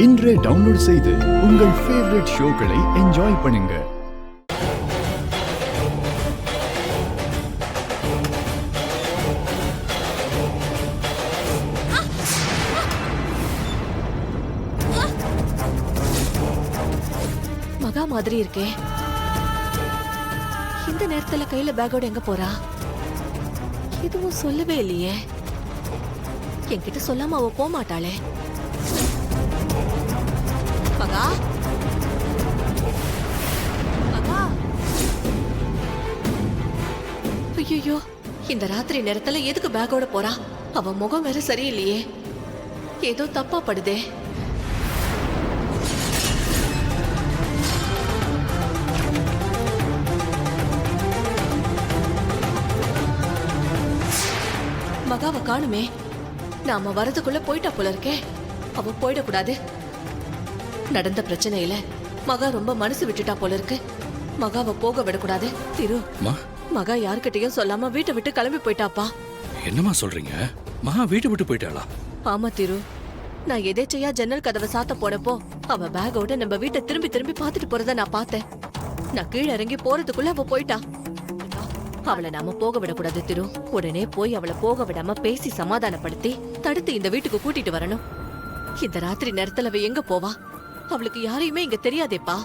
இன்றே டவுன்லோட் செய்து உங்கள் ஃபேவரட் ஷோக்களை என்ஜாய் பண்ணுங்க. மகா மாதிரி இருக்கே. இந்த நேரத்துல கையில பேக்கோட எங்க போறா? எதுவும் சொல்லவே இல்லையே. என்கிட்ட சொல்லாம அவ போக மாட்டாளே. மகா, மகா. ஐயோ, இந்த ராத்திரி நேரத்துல எதுக்கு பேக்கோட போறா? அவ முகம் வேற சரியில்லையே. ஏதோ தப்பா படுதே. மகாவை காணுமே. நாம வரதுக்குள்ள போயிட்டா போல இருக்கே. அவ போயிடக்கூடாது. நடந்த பிரச்சனையில மகா ரொம்ப மனசு விட்டுட்டா போல இருக்கு. மகாவை போக விடக்கூடாது. திரு, மகா யாருக்கிட்டையும் சொல்லாம வீட்டை விட்டு கிளம்பி போயிட்டாப்பா. என்னமா சொல்றீங்க? மகா வீட்டை விட்டு போயிட்டாளா? ஆமா திரு, நான் எதேச்சையா ஜன்னல் கதவை சாத்த போனப்போ அவ பேக்கோட நம்ம வீட்டை திரும்பி திரும்பி பாத்துட்டு போறத நான் பார்த்தேன். நான் கீழே இறங்கி போறதுக்குள்ள அவ போயிட்டா. அவளை நாம போக விடக்கூடாது திரு. உடனே போய் அவளை போக விடாம பேசி சமாதானப்படுத்தி தடுத்து இந்த வீட்டுக்கு கூட்டிட்டு வரணும். இந்த ராத்திரி நேரத்துல அவ எங்க போவா? அவளுக்கு யாரையுமே இங்க தெரியாதேப்பா.